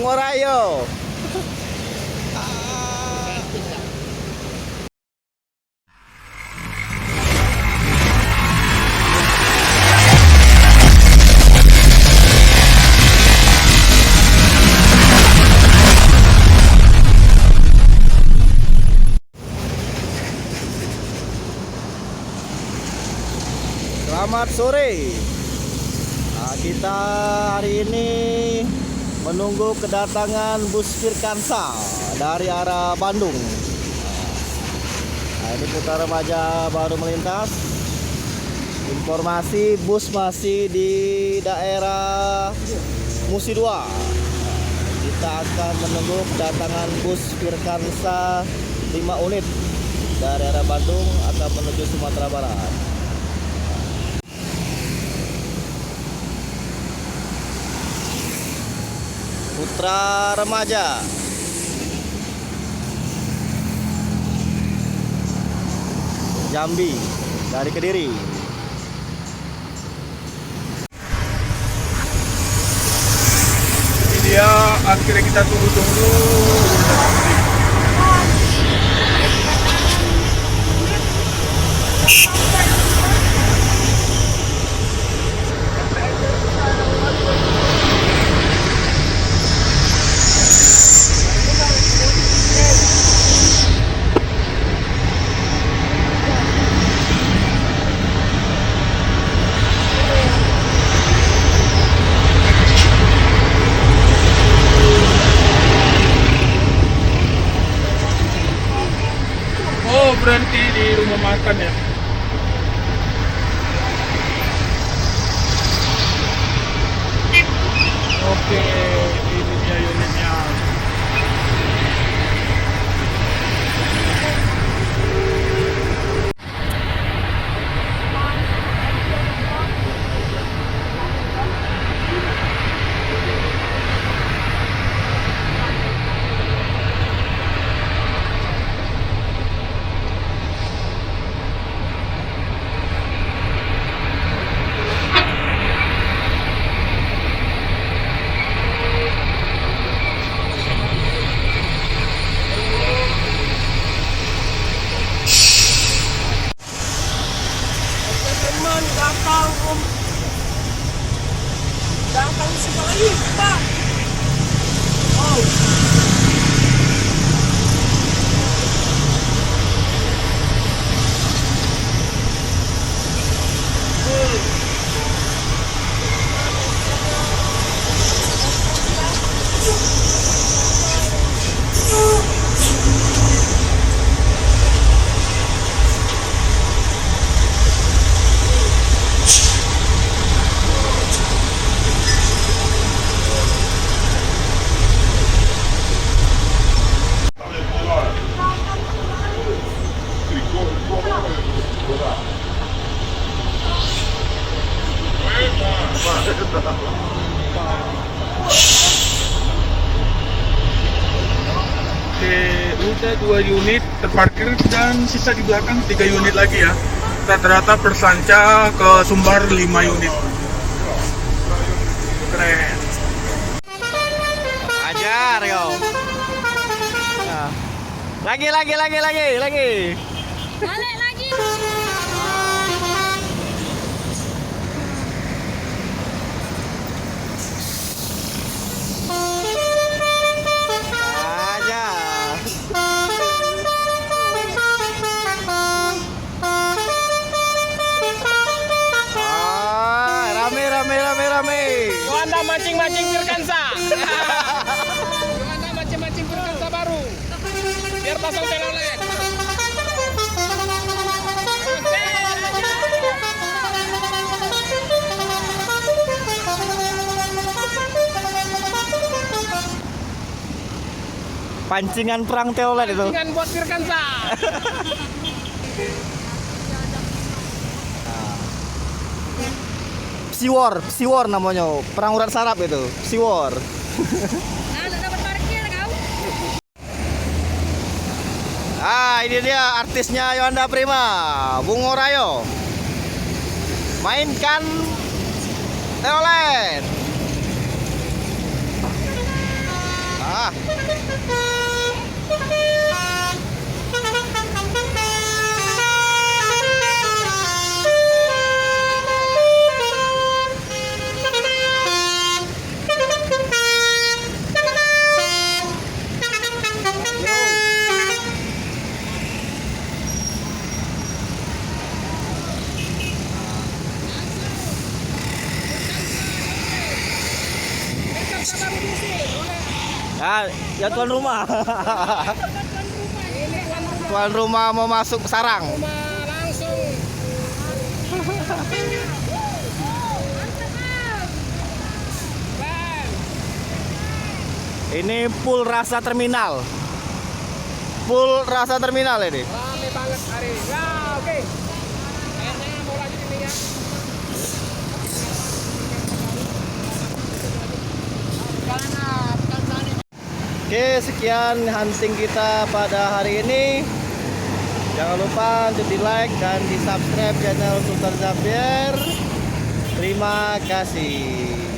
Bungo Rayo. Selamat sore. Nah, kita hari ini menunggu kedatangan bus Firkansa dari arah Bandung. Nah, ini Putra Remaja baru melintas. Informasi bus masih di daerah Musi 2. Kita akan menunggu kedatangan bus Firkansa 5 unit dari arah Bandung akan menuju Sumatera Barat. Putra Remaja. Jambi dari Kediri. Ini dia akhirnya kita tunggu-tunggu. Oh, berhenti di rumah makan ya. Oke, ini dia unitnya. Teman datang datang sekali Pak. Oh. Oke, udah 2 unit terparkir dan sisa di belakang 3 unit lagi ya. Rata-rata Persanca ke Sumbar 5 unit. Keren. Ajar yo. Nah. Lagi. Balik lagi. Ajar. Rame. Yohanda mancing Firkansa. Yohanda mancing Firkansa baru. Biar pasang telolet. Pancingan perang teolet itu. Pancingan buat Firkansa. Psiwar namanya, perang urat sarap itu. Psiwar. Nah, dapat parkir kau. Ah, ini dia artisnya Yohanda Prima, Bungo Rayo. Mainkan teolet. Ah. Ah, ya tuan rumah. Tuan rumah mau masuk sarang. Rumah langsung. Ini full rasa terminal. Full rasa terminal ini. Rame banget hari ini. Ya, oke. Kayaknya mau lanjut ini ya. Oke, sekian hunting kita pada hari ini. Jangan lupa untuk di like dan di subscribe channel Sultan Xavier. Terima kasih.